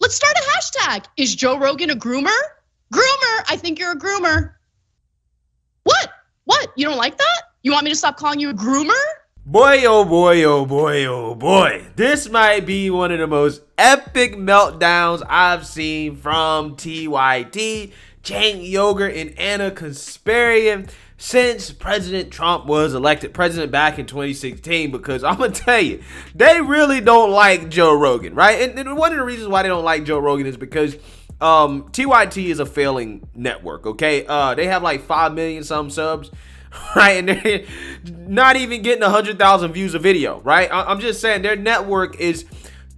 Let's start a hashtag. Is Joe Rogan a groomer? Groomer, I think you're a groomer. What? You don't like that? You want me to stop calling you a groomer? Boy, oh boy, oh boy, oh boy. This might be one of the most epic meltdowns I've seen from TYT, Cenk Uygur, and Anna Kasparian since President Trump was elected president back in 2016, because I'm going to tell you, they really don't like Joe Rogan, right? And one of the reasons why they don't like Joe Rogan is because TYT is a failing network, okay? They have like 5 million some subs, right? And they're not even getting 100,000 views a video, right? I'm just saying their network is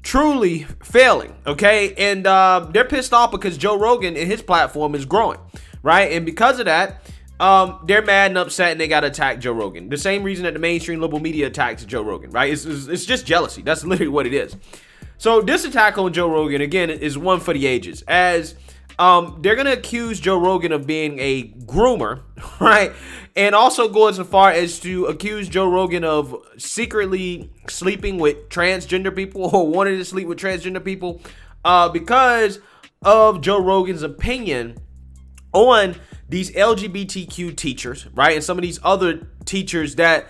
truly failing, okay? And they're pissed off because Joe Rogan and his platform is growing, right? And because of that, they're mad and upset, and they got to attack Joe Rogan. The same reason that the mainstream liberal media attacks Joe Rogan, right? It's just jealousy. That's literally what it is. So this attack on Joe Rogan, again, is one for the ages, as they're going to accuse Joe Rogan of being a groomer, right? And also go so far as to accuse Joe Rogan of secretly sleeping with transgender people, or wanting to sleep with transgender people, because of Joe Rogan's opinion on these LGBTQ teachers, right? And some of these other teachers that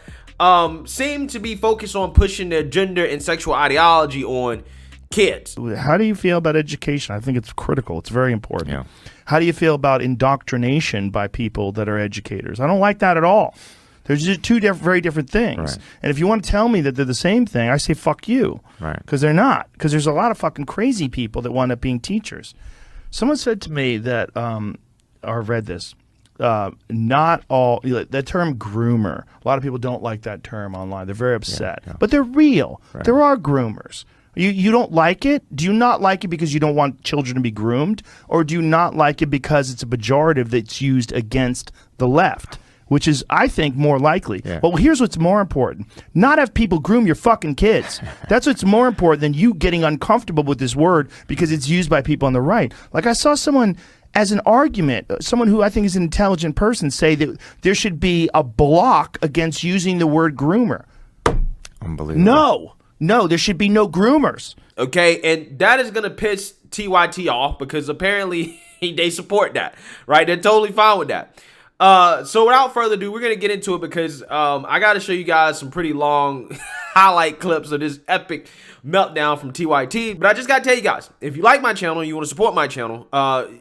seem to be focused on pushing their gender and sexual ideology on kids. How do you feel about education? I think it's critical. It's very important. Yeah. How do you feel about indoctrination by people that are educators? I don't like that at all. There's just two very different things. Right. And if you want to tell me that they're the same thing, I say fuck you. Right. Because they're not. Because there's a lot of fucking crazy people that wind up being teachers. Someone said to me that, or read this, not all, the term groomer, a lot of people don't like that term online. They're very upset. Yeah. But they're real. Right. There are groomers. You don't like it? Do you not like it because you don't want children to be groomed? Or do you not like it because it's a pejorative that's used against the left? Which is, I think, more likely. Yeah. Well, here's what's more important. Not have people groom your fucking kids. That's what's more important than you getting uncomfortable with this word because it's used by people on the right. Like I saw someone, as an argument, someone who I think is an intelligent person, say that there should be a block against using the word groomer. Unbelievable. No, there should be no groomers. Okay, and that is going to piss TYT off because apparently they support that, right? They're totally fine with that. So without further ado, we're going to get into it because I got to show you guys some pretty long highlight clips of this epic meltdown from TYT. But I just got to tell you guys, if you like my channel and you want to support my channel,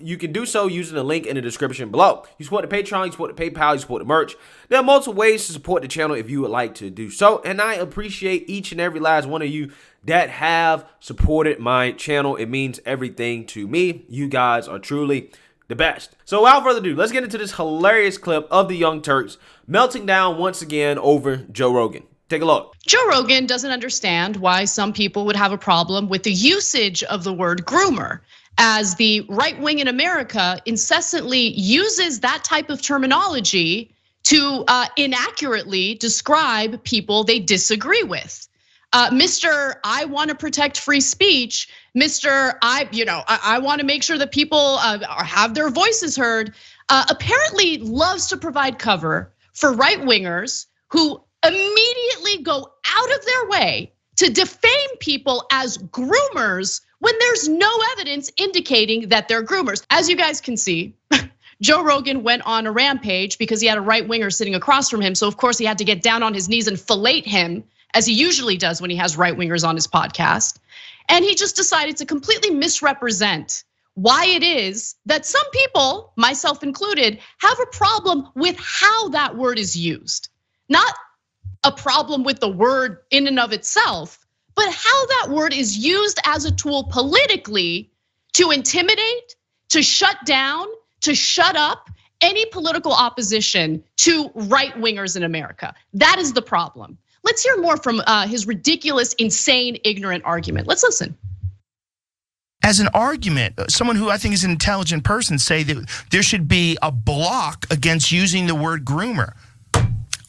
you can do so using the link in the description below. You support the Patreon, you support the PayPal, you support the merch. There are multiple ways to support the channel if you would like to do so. And I appreciate each and every last one of you that have supported my channel. It means everything to me. You guys are truly the best. So without further ado, let's get into this hilarious clip of the Young Turks melting down once again over Joe Rogan. Take a look. Joe Rogan doesn't understand why some people would have a problem with the usage of the word groomer, as the right wing in America incessantly uses that type of terminology to inaccurately describe people they disagree with. Mr. I want to protect free speech, Mr. I want to make sure that people have their voices heard, apparently loves to provide cover for right-wingers who immediately go out of their way to defame people as groomers when there's no evidence indicating that they're groomers. As you guys can see, Joe Rogan went on a rampage because he had a right-winger sitting across from him. So of course he had to get down on his knees and fillet him, as he usually does when he has right-wingers on his podcast. And he just decided to completely misrepresent why it is that some people, myself included, have a problem with how that word is used. Not a problem with the word in and of itself, but how that word is used as a tool politically to intimidate, to shut down, to shut up any political opposition to right-wingers in America. That is the problem. Let's hear more from his ridiculous, insane, ignorant argument. Let's listen. As an argument, someone who I think is an intelligent person, say that there should be a block against using the word groomer.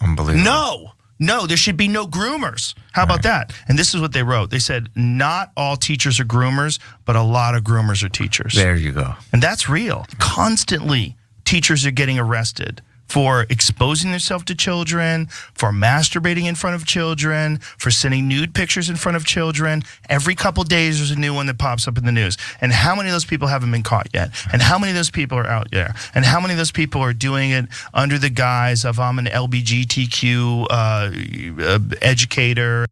Unbelievable. No, there should be no groomers. How about that? And this is what they wrote. They said, not all teachers are groomers, but a lot of groomers are teachers. There you go. And that's real. Constantly, teachers are getting arrested for exposing themselves to children, for masturbating in front of children, for sending nude pictures in front of children. Every couple days there's a new one that pops up in the news. And how many of those people haven't been caught yet? And how many of those people are out there? And how many of those people are doing it under the guise of I'm an LGBTQ educator?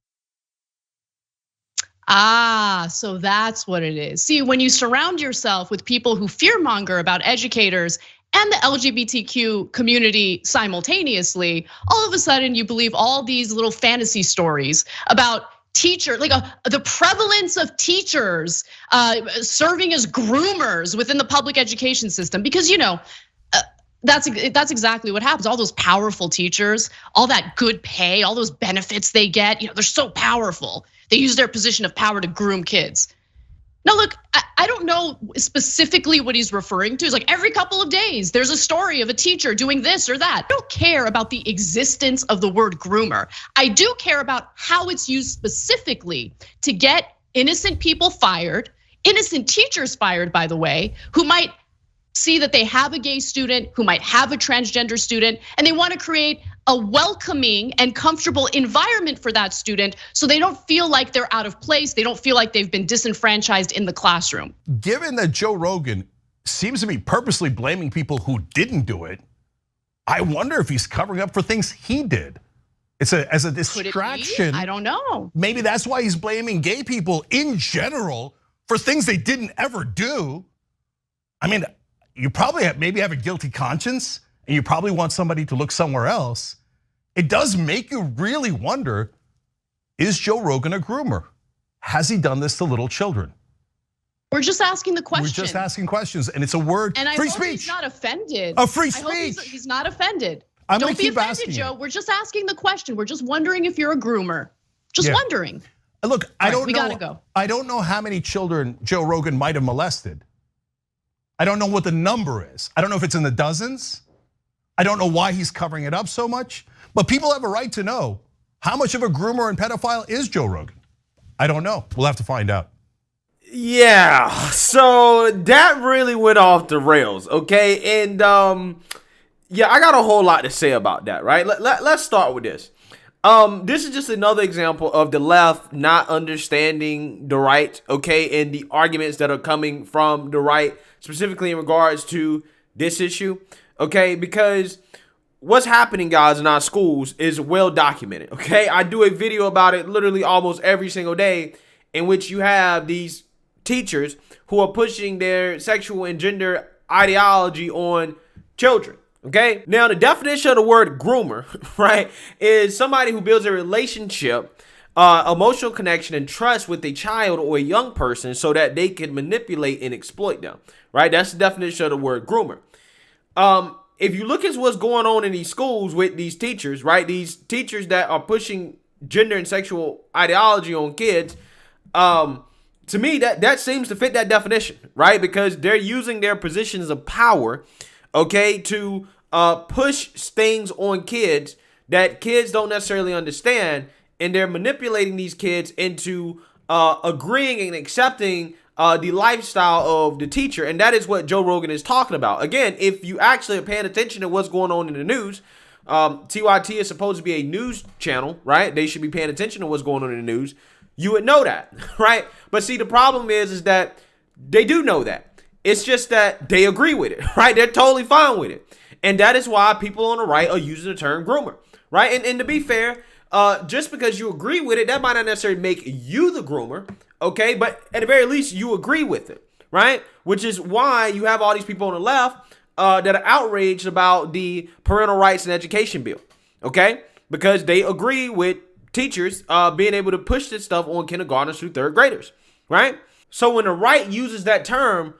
Ah, so that's what it is. See, when you surround yourself with people who fearmonger about educators and the LGBTQ community simultaneously, all of a sudden you believe all these little fantasy stories about the prevalence of teachers serving as groomers within the public education system. Because that's exactly what happens. All those powerful teachers, all that good pay, all those benefits they get, they're so powerful. They use their position of power to groom kids. Now, look, I don't know specifically what he's referring to. It's like every couple of days, there's a story of a teacher doing this or that. I don't care about the existence of the word groomer. I do care about how it's used specifically to get innocent people fired, innocent teachers fired, by the way, who might see that they have a gay student, who might have a transgender student, and they want to create a welcoming and comfortable environment for that student so they don't feel like they're out of place, they don't feel like they've been disenfranchised in the classroom. Given that Joe Rogan seems to be purposely blaming people who didn't do it, I wonder if he's covering up for things he did. It's as a distraction. I don't know. Maybe that's why he's blaming gay people in general for things they didn't ever do. I mean, you probably maybe have a guilty conscience and you probably want somebody to look somewhere else. It does make you really wonder, is Joe Rogan a groomer? Has he done this to little children? We're just asking the question. We're just asking questions, and it's a word, and free I hope speech. He's not offended. A free I hope speech. he's not offended. Don't be offended, Joe. We're just asking the question. We're just wondering if you're a groomer. Just wondering. Look, I don't know. We gotta go. I don't know how many children Joe Rogan might have molested. I don't know what the number is. I don't know if it's in the dozens. I don't know why he's covering it up so much. But people have a right to know how much of a groomer and pedophile is Joe Rogan. I don't know. We'll have to find out. Yeah, so that really went off the rails, okay? And yeah, I got a whole lot to say about that, right? Let's start with this. This is just another example of the left not understanding the right, okay? And the arguments that are coming from the right, specifically in regards to this issue, okay? Because what's happening, guys, in our schools is well documented, okay? I do a video about it literally almost every single day, in which you have these teachers who are pushing their sexual and gender ideology on children, okay? Now, the definition of the word groomer, right, is somebody who builds a relationship, emotional connection, and trust with a child or a young person so that they can manipulate and exploit them, right? That's the definition of the word groomer. If you look at what's going on in these schools with these teachers, right? These teachers that are pushing gender and sexual ideology on kids, to me, that seems to fit that definition, right? Because they're using their positions of power, okay, to push things on kids that kids don't necessarily understand, and they're manipulating these kids into agreeing and accepting the lifestyle of the teacher. And that is what Joe Rogan is talking about. Again, if you actually are paying attention to what's going on in the news, TYT is supposed to be a news channel, right? They should be paying attention to what's going on in the news. You would know that, right? But see, the problem is that they do know that. It's just that they agree with it, right? They're totally fine with it. And that is why people on the right are using the term groomer, right? And to be fair, just because you agree with it, that might not necessarily make you the groomer, okay? But at the very least, you agree with it, right? Which is why you have all these people on the left that are outraged about the parental rights and education bill, okay? Because they agree with teachers being able to push this stuff on kindergartners through third graders, right? So when the right uses that term,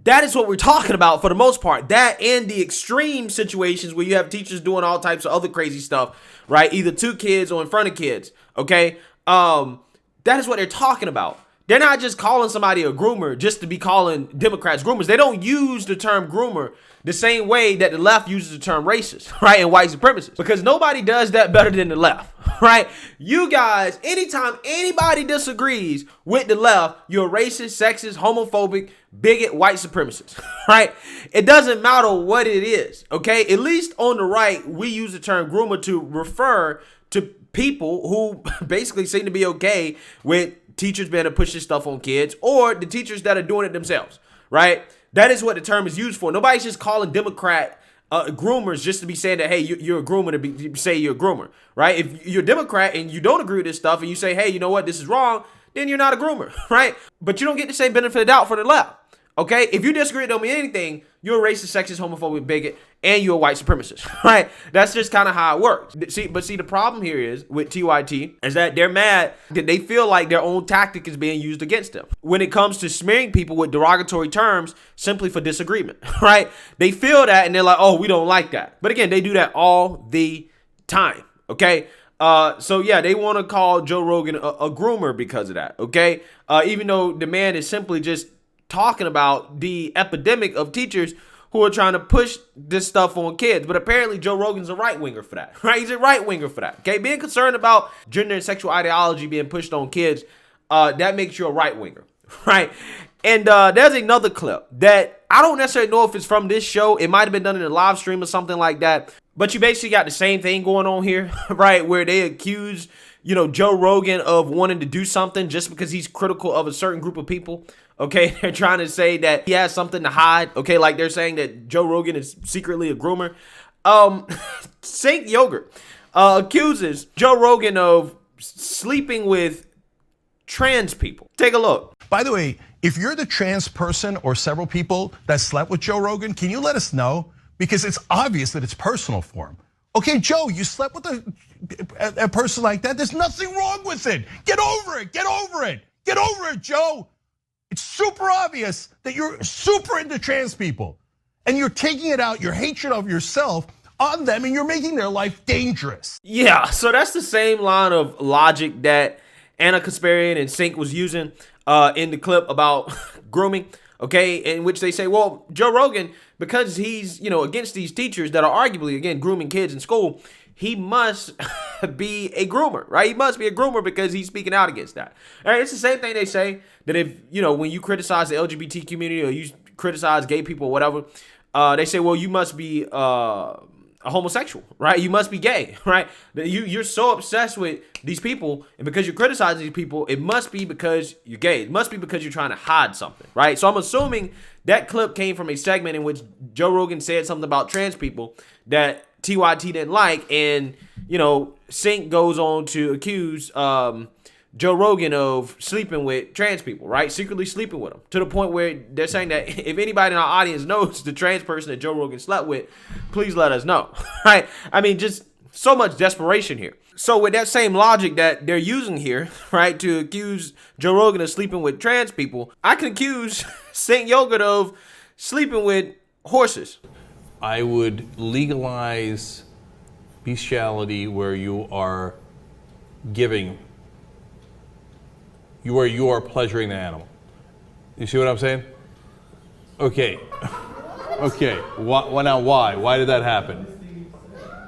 that is what we're talking about for the most part. That and the extreme situations where you have teachers doing all types of other crazy stuff, right? Either to kids or in front of kids, okay? That is what they're talking about. they're not just calling somebody a groomer just to be calling Democrats groomers. They don't use the term groomer the same way that the left uses the term racist, right, and white supremacist, because nobody does that better than the left, right? You guys, anytime anybody disagrees with the left, you're a racist, sexist, homophobic, bigot, white supremacist, right? It doesn't matter what it is, okay? At least on the right, we use the term groomer to refer to people who basically seem to be okay with teachers being able to push this stuff on kids, or the teachers that are doing it themselves, right? That is what the term is used for. Nobody's just calling Democrat groomers just to be saying that, hey, you're a groomer, to say you're a groomer, right? If you're a Democrat and you don't agree with this stuff and you say, hey, you know what, this is wrong, then you're not a groomer, right? But you don't get the same benefit of the doubt for the left, okay? If you disagree with anything, you're a racist, sexist, homophobic, bigot, and you're a white supremacist, right? That's just kind of how it works. See, the problem here is with TYT is that they're mad that they feel like their own tactic is being used against them when it comes to smearing people with derogatory terms simply for disagreement, right? They feel that and they're like, oh, we don't like that. But again, they do that all the time, okay? So yeah, they want to call Joe Rogan a groomer because of that, okay? Even though the man is simply just talking about the epidemic of teachers who are trying to push this stuff on kids. But apparently Joe Rogan's a right-winger for that, right? He's a right-winger for that, okay? Being concerned about gender and sexual ideology being pushed on kids, that makes you a right-winger, right? And there's another clip that I don't necessarily know if it's from this show. It might have been done in a live stream or something like that. But you basically got the same thing going on here, right? Where they accuse, Joe Rogan of wanting to do something just because he's critical of a certain group of people. Okay, they're trying to say that he has something to hide. Okay, like they're saying that Joe Rogan is secretly a groomer. Cenk Uygur accuses Joe Rogan of sleeping with trans people. Take a look. By the way, if you're the trans person or several people that slept with Joe Rogan, can you let us know? Because it's obvious that it's personal for him. Okay, Joe, you slept with a person like that. There's nothing wrong with it. Get over it. Get over it. Get over it, Joe. It's super obvious that you're super into trans people and you're taking it out, your hatred of yourself on them, and you're making their life dangerous. Yeah, so that's the same line of logic that Anna Kasparian and Cenk was using in the clip about grooming, okay, in which they say, well, Joe Rogan, because he's, against these teachers that are arguably, again, grooming kids in school, he must be a groomer, right? He must be a groomer because he's speaking out against that. All right, it's the same thing they say that if, when you criticize the LGBT community or you criticize gay people or whatever, they say, well, you must be a homosexual, right? You must be gay, right? You're so obsessed with these people, and because you're criticizing these people, it must be because you're gay. It must be because you're trying to hide something, right? So I'm assuming that clip came from a segment in which Joe Rogan said something about trans people that TYT didn't like, and Cenk goes on to accuse Joe Rogan of sleeping with trans people, right? Secretly sleeping with them, to the point where they're saying that if anybody in our audience knows the trans person that Joe Rogan slept with, please let us know, right? I mean, just so much desperation here. So with that same logic that they're using here, right, to accuse Joe Rogan of sleeping with trans people, I can accuse Cenk Uygur of sleeping with horses. I would legalize bestiality where you are giving, where you are pleasuring the animal. You see what I'm saying? Okay. Okay. Now why? Why did that happen?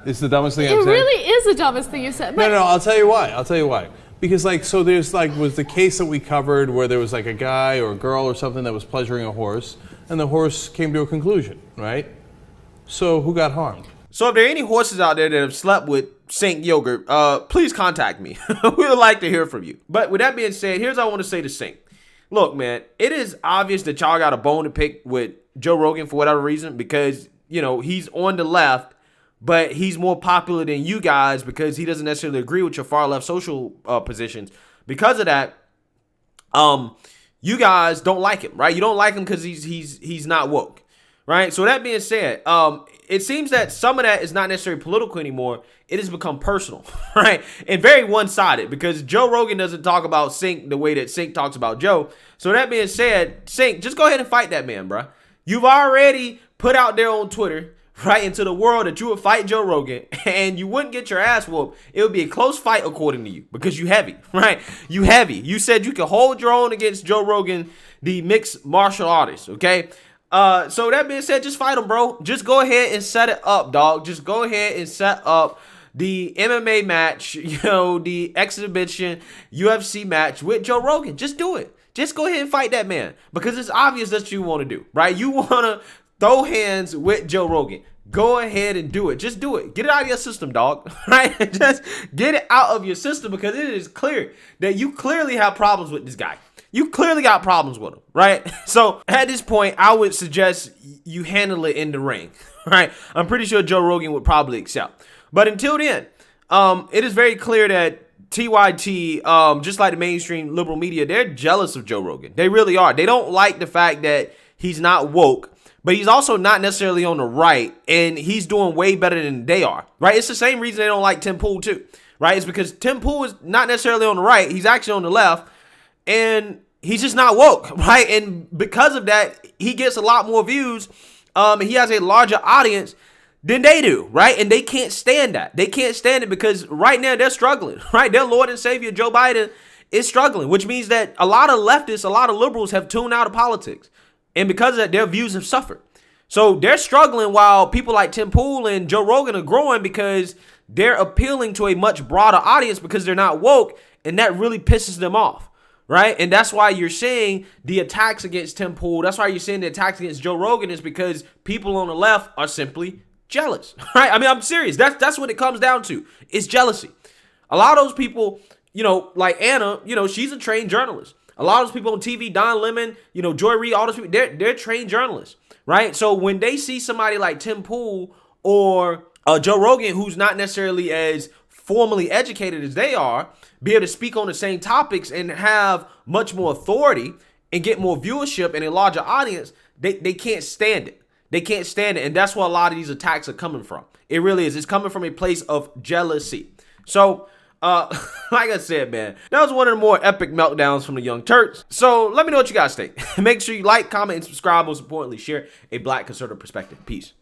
It's the dumbest thing I've said. It really is the dumbest thing you said. No, I'll tell you why. Because there's was the case that we covered where there was a guy or a girl or something that was pleasuring a horse, and the horse came to a conclusion, right? So who got harmed? So if there are any horses out there that have slept with Cenk Uygur, please contact me. We would like to hear from you. But with that being said, here's what I want to say to Cenk. Look, man, it is obvious that y'all got a bone to pick with Joe Rogan for whatever reason, because, he's on the left, but he's more popular than you guys because he doesn't necessarily agree with your far left social positions. Because of that, you guys don't like him, right? You don't like him because he's not woke. Right. So that being said, it seems that some of that is not necessarily political anymore. It has become personal, right? And very one-sided, because Joe Rogan doesn't talk about Cenk the way that Cenk talks about Joe. So that being said, Cenk, just go ahead and fight that man, bro. You've already put out there on Twitter, right, into the world that you would fight Joe Rogan and you wouldn't get your ass whooped, it would be a close fight according to you because you heavy, right? You heavy. You said you could hold your own against Joe Rogan, the mixed martial artist, okay? So that being said, just fight him, bro. Just go ahead and set it up, dog. Just go ahead and set up the MMA match, the exhibition UFC match with Joe Rogan. Just do it. Just go ahead and fight that man because it's obvious that you want to do, right? You want to throw hands with Joe Rogan. Go ahead and do it. Just do it. Get it out of your system, dog, right? Just get it out of your system because it is clear that you clearly have problems with this guy. You clearly got problems with him, right? So at this point, I would suggest you handle it in the ring, right? I'm pretty sure Joe Rogan would probably accept. But until then, it is very clear that TYT, just like the mainstream liberal media, they're jealous of Joe Rogan. They really are. They don't like the fact that he's not woke, but he's also not necessarily on the right, and he's doing way better than they are, right? It's the same reason they don't like Tim Pool too, right? It's because Tim Pool is not necessarily on the right. He's actually on the left, and he's just not woke, right? And because of that, he gets a lot more views. He has a larger audience than they do, right? And they can't stand that. They can't stand it because right now they're struggling, right? Their Lord and Savior, Joe Biden, is struggling, which means that a lot of leftists, a lot of liberals have tuned out of politics. And because of that, their views have suffered. So they're struggling while people like Tim Pool and Joe Rogan are growing because they're appealing to a much broader audience because they're not woke, and that really pisses them off. Right. And that's why you're seeing the attacks against Tim Pool. That's why you're seeing the attacks against Joe Rogan is because people on the left are simply jealous. Right. I mean, I'm serious. That's what it comes down to. It's jealousy. A lot of those people, like Anna, she's a trained journalist. A lot of those people on TV, Don Lemon, Joy Reid, all those people, they're trained journalists. Right. So when they see somebody like Tim Pool or Joe Rogan, who's not necessarily as formally educated as they are, be able to speak on the same topics and have much more authority and get more viewership and a larger audience, they can't stand it. They can't stand it. And that's where a lot of these attacks are coming from. It really is. It's coming from a place of jealousy. So, like I said, man, that was one of the more epic meltdowns from the Young Turks. So let me know what you guys think. Make sure you like, comment, and subscribe. Most importantly, share a Black conservative perspective. Peace.